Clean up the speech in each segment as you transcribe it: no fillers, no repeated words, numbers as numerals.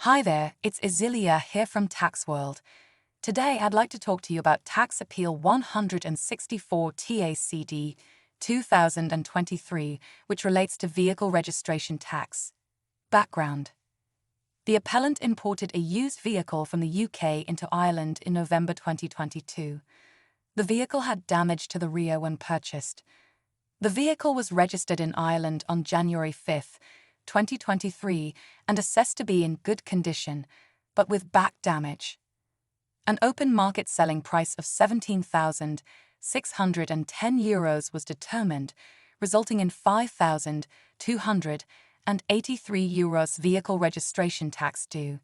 Hi there, it's Azilia here from Tax World. Today I'd like to talk to you about Tax Appeal 164 TACD 2023, which relates to vehicle registration tax. Background: the appellant imported a used vehicle from the UK into Ireland in November 2022. The vehicle had damage to the rear when purchased. The vehicle was registered in Ireland on January 5, 2023, and assessed to be in good condition, but with back damage. An open market selling price of €17,610 was determined, resulting in €5,283 vehicle registration tax due.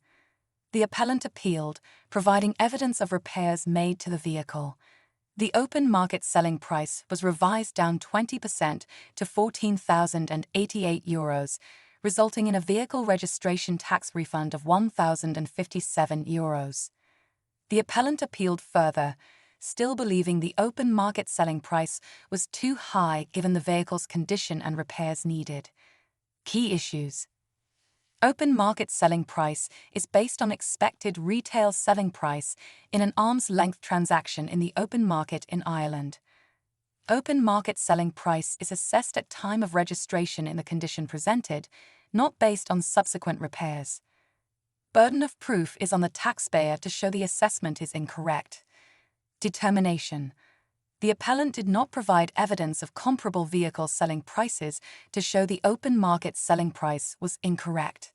The appellant appealed, providing evidence of repairs made to the vehicle. The open market selling price was revised down 20% to €14,088, resulting in a vehicle registration tax refund of €1,057. The appellant appealed further, still believing the open market selling price was too high given the vehicle's condition and repairs needed. Key issues: open market selling price is based on expected retail selling price in an arm's length transaction in the open market in Ireland. Open market selling price is assessed at time of registration in the condition presented, not based on subsequent repairs. Burden of proof is on the taxpayer to show the assessment is incorrect. Determination: the appellant did not provide evidence of comparable vehicle selling prices to show the open market selling price was incorrect.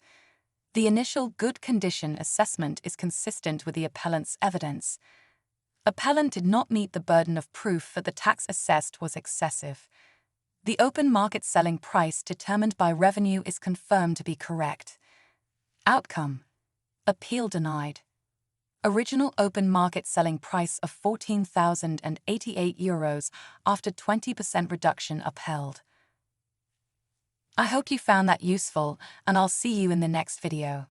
The initial good condition assessment is consistent with the appellant's evidence. Appellant did not meet the burden of proof that the tax assessed was excessive. The open market selling price determined by revenue is confirmed to be correct. Outcome: appeal denied. Original open market selling price of €14,088 after 20% reduction upheld. I hope you found that useful, and I'll see you in the next video.